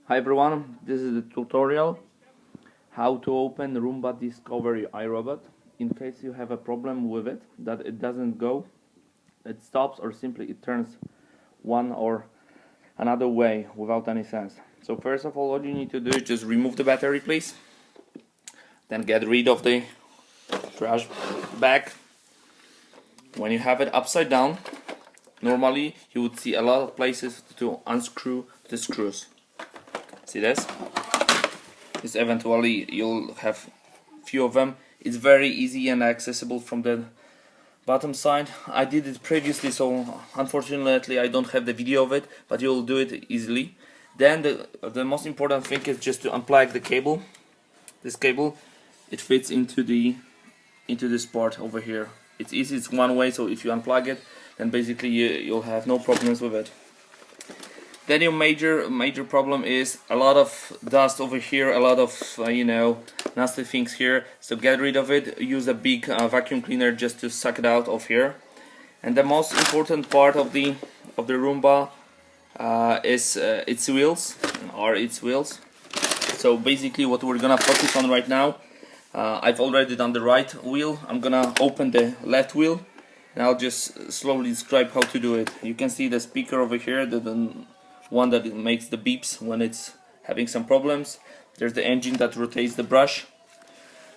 Hi everyone, this is the tutorial how to open Roomba Discovery iRobot. In case you have a problem with it, that it doesn't go, it stops, or simply it turns one or another way without any sense. So first of all you need to do is just remove the battery, please. Then get rid of the trash bag. When you have it upside down, normally you would see a lot of places to unscrew the screws. See this? This eventually you'll have few of them. It's very easy and accessible from the bottom side. I did it previously, so unfortunately I don't have the video of it, but you'll do it easily. Then the most important thing is just to unplug the cable. This cable, it fits into this part over here. It's easy, it's one way, so if you unplug it, then basically you'll have no problems with it. Then your major problem is a lot of dust over here, a lot of nasty things here. So get rid of it. Use a big vacuum cleaner just to suck it out of here. And the most important part of the Roomba is its wheels. So basically, what we're gonna focus on right now. I've already done the right wheel. I'm gonna open the left wheel, and I'll just slowly describe how to do it. You can see the speaker over here, the one that makes the beeps when it's having some problems. There's the engine that rotates the brush,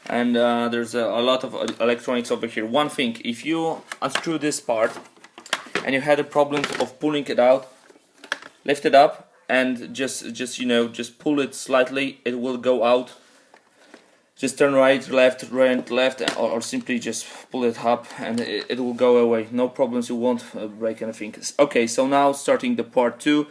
and there's a lot of electronics over here. One thing, if you unscrew this part and you had a problem of pulling it out, lift it up and just pull it slightly, it will go out. Just turn right, left, or simply just pull it up and it will go away. No problems, you won't break anything. Okay, so now starting the part 2,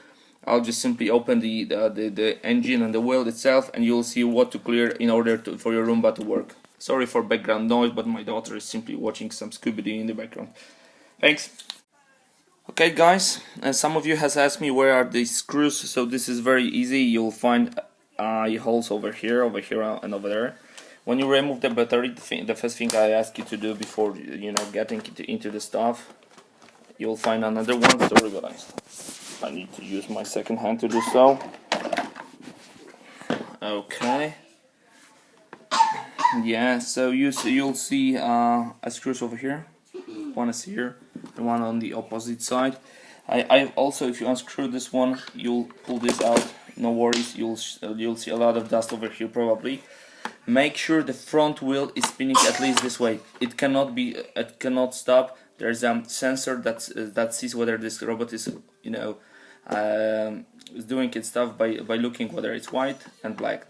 I'll just simply open the engine and the wheel itself, and you'll see what to clear in order for your Roomba to work. Sorry for background noise, but my daughter is simply watching some Scooby-Doo in the background. Thanks. Okay guys, some of you has asked me where are these screws, so this is very easy. You'll find holes over here, and over there. When you remove the battery, the first thing I ask you to do before getting into the stuff, you'll find another one. Sorry, but I need to use my second hand to do so. Okay. Yeah, so you'll see screws over here. One is here, and one on the opposite side. I also, if you unscrew this one, you'll pull this out. No worries, you'll see a lot of dust over here probably. Make sure the front wheel is spinning at least this way. It cannot stop. There's a sensor that sees whether this robot is is doing its stuff by looking whether it's white and black.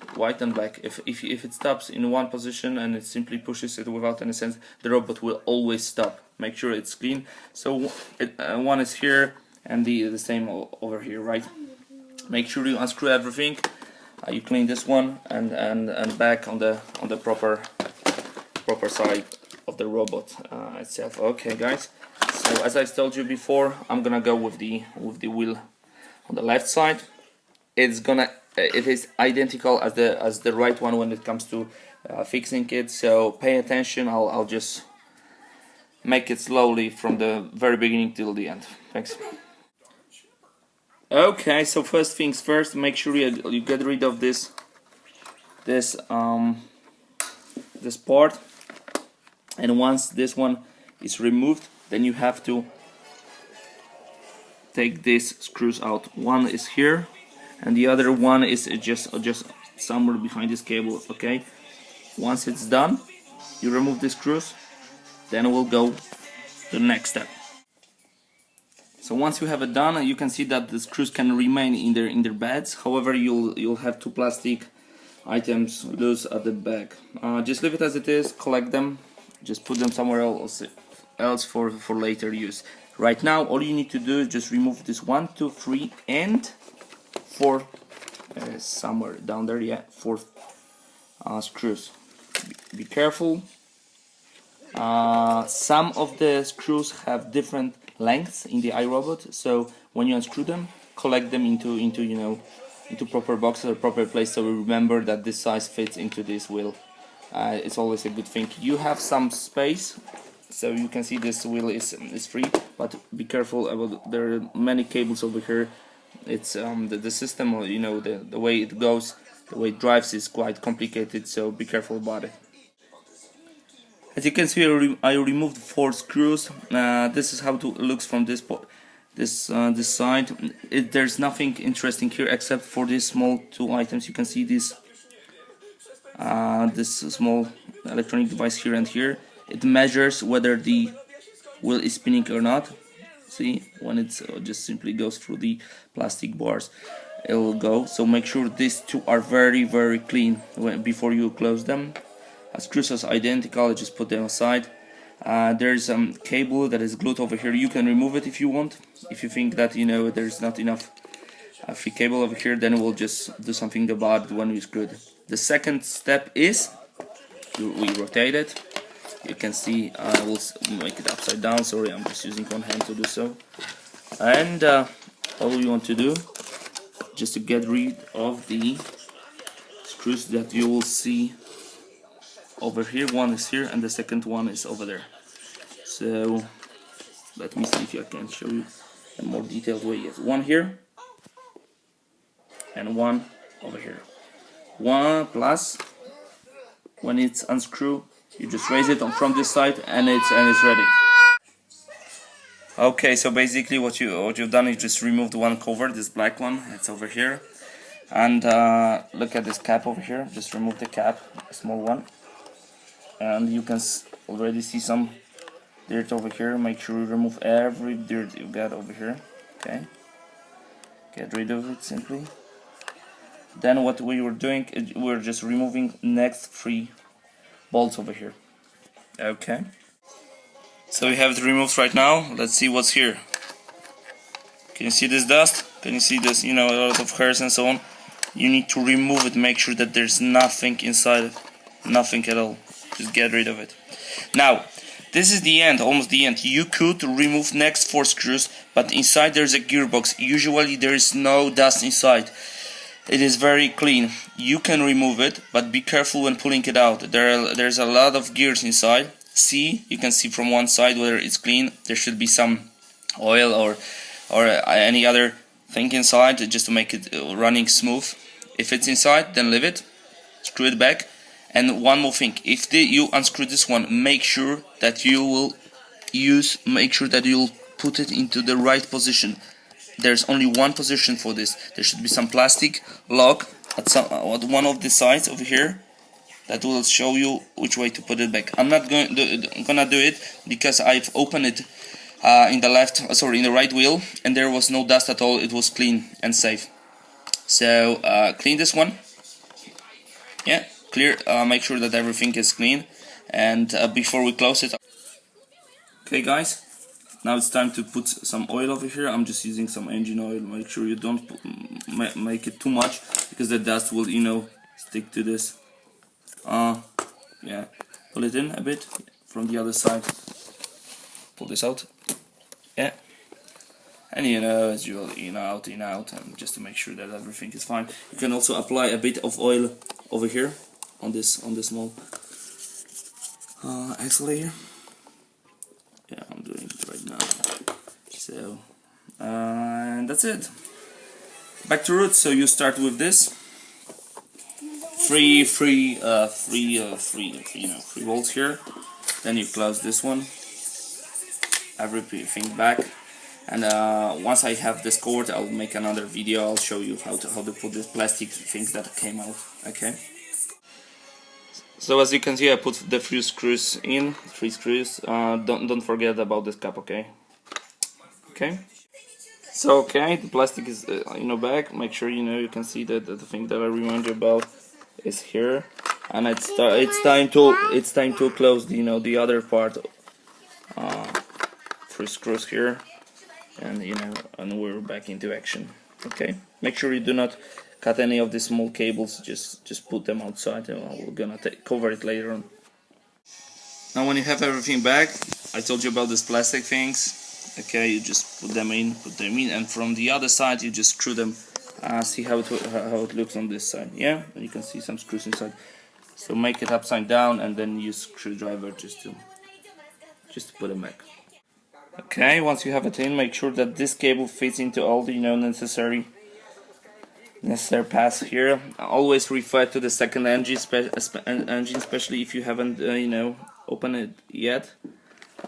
If it stops in one position and it simply pushes it without any sense, the robot will always stop. Make sure it's clean. So one is here and the same over here, right? Make sure you unscrew everything. You clean this one and back on the proper side of the robot itself. Okay guys, so as I told you before, I'm gonna go with the wheel on the left side. It is identical as the right one when it comes to fixing it, so pay attention. I'll just make it slowly from the very beginning till the end. Thanks. Okay, so first things first, make sure you get rid of this part, and once this one is removed, then you have to take these screws out. One is here and the other one is just somewhere behind this cable. Okay, once it's done, you remove the screws, then we'll go to the next step. So once you have it done, you can see that the screws can remain in their beds. However, you'll have two plastic items loose at the back. Just leave it as it is, collect them, just put them somewhere else for later use. Right now, all you need to do is just remove this 1, 2, 3, and 4, somewhere down there, yeah, 4 screws. Be careful. Some of the screws have different lengths in the iRobot, so when you unscrew them, collect them into proper boxes or proper place, so remember that this size fits into this wheel. It's always a good thing. You have some space, so you can see this wheel is free, but be careful about there are many cables over here it's the system, or the way it goes, the way it drives is quite complicated, so be careful about it. As you can see, I removed 4 screws. This is how it looks from this side. There's nothing interesting here except for these small 2 items. You can see this small electronic device here and here. It measures whether the wheel is spinning or not. See, when it just simply goes through the plastic bars, it will go. So make sure these 2 are very clean before you close them. Screws are identical, just put them aside. There's some cable that is glued over here. You can remove it if you want. If you think that there's not enough free cable over here, then we'll just do something about it when we screw it. The second step is we rotate it. You can see I will make it upside down. Sorry, I'm just using one hand to do so. And all you want to do, just to get rid of the screws that you will see over here. One is here and the second one is over there. So let me see if I can show you in a more detailed way. Yes, one here and one over here. One plus, when it's unscrewed, you just raise it from this side and it's ready. Okay, so basically what you've done is just removed one cover, this black one, it's over here. And look at this cap over here. Just remove the cap, a small one. And you can already see some dirt over here. Make sure you remove every dirt you got over here. Okay, get rid of it simply. Then what we were doing is we're just removing next 3 bolts over here. Okay, so we have it removed right now. Let's see what's here. Can you see this dust? Can you see this, a lot of hairs and so on? You need to remove it. Make sure that there's nothing inside, nothing at all. Just get rid of it. Now, this is the end, almost the end. You could remove next 4 screws, but inside there's a gearbox. Usually there is no dust inside. It is very clean. You can remove it, but be careful when pulling it out. There's a lot of gears inside. You can see from one side whether it's clean. There should be some oil or any other thing inside just to make it running smooth. If it's inside, then leave it. Screw it back. And one more thing, if you unscrew this one, make sure that you'll put it into the right position. There's only one position for this. There should be some plastic lock at one of the sides over here that will show you which way to put it back. I'm not gonna do it because I've opened it in the right wheel, and there was no dust at all. It was clean and safe. So clean this one. Yeah. Clear. Make sure that everything is clean, and before we close it. Okay guys, now it's time to put some oil over here. I'm just using some engine oil. Make sure you don't make it too much, because the dust will stick to this. Yeah, pull it in a bit from the other side. Pull this out. Yeah, and as usual, in out, and just to make sure that everything is fine. You can also apply a bit of oil over here on this small axle here. Yeah, I'm doing it right now. So and that's it. Back to roots. So you start with this 3 volts here. Then you close this one. Everything back. And once I have this covered, I'll make another video. I'll show you how to put these plastic things that came out. Okay. So as you can see, I put the 3 screws in. 3 screws. Don't forget about this cap. Okay. Okay. So the plastic is back. Make sure you can see that the thing that I remind you about is here, and it's time to close the other part. 3 screws here, and and we're back into action. Okay. Make sure you do not cut any of the small cables. Just put them outside, and we're gonna cover it later on. Now when you have everything back, I told you about these plastic things. Okay, you just put them in, and from the other side you just screw them. See how it looks on this side. Yeah, and you can see some screws inside. So make it upside down, and then use screwdriver just to put them back. Okay, once you have it in, make sure that this cable fits into all the necessary necessary pass here. Always refer to the second engine, especially if you haven't opened it yet.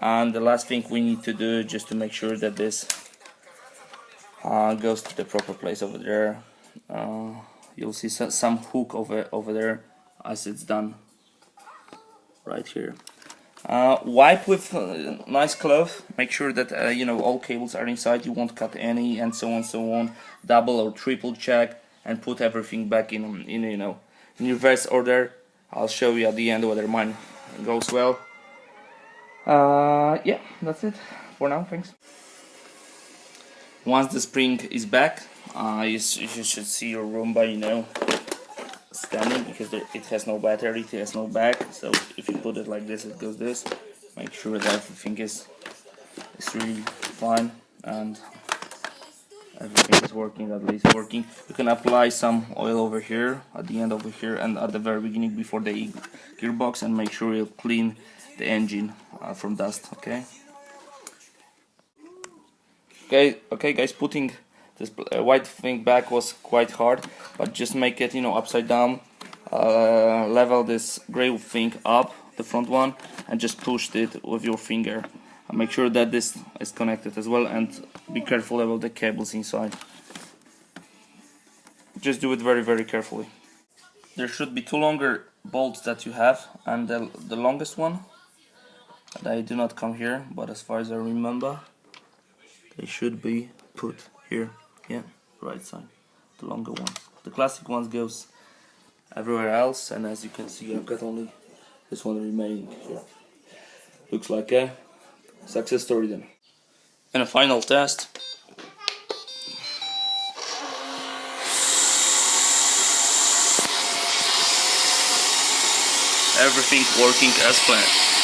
And the last thing we need to do, just to make sure that this goes to the proper place over there. You'll see some hook over there as it's done right here. Wipe with nice cloth. Make sure that all cables are inside. You won't cut any, and so on. Double or triple check and put everything back in reverse order. I'll show you at the end whether mine goes well. Yeah, that's it for now. Thanks. Once the spring is back, you should see your Roomba, standing, because it has no battery, it has no back. So if you put it like this, it goes this. Make sure that everything is really fine and everything is working, at least working. You can apply some oil over here, at the end over here, and at the very beginning before the gearbox, and make sure you clean the engine from dust. Okay guys, putting this white thing back was quite hard, but just make it upside down. Level this gray thing up, the front one, and just push it with your finger. Make sure that this is connected as well, and be careful about the cables inside. Just do it very carefully. There should be two longer bolts that you have, and the longest one, they do not come here, but as far as I remember, they should be put here. Yeah, right side, the longer ones. The classic ones goes everywhere else, and as you can see, I've got only this one remaining here. Looks like a success story then. And a final test. Everything working as planned.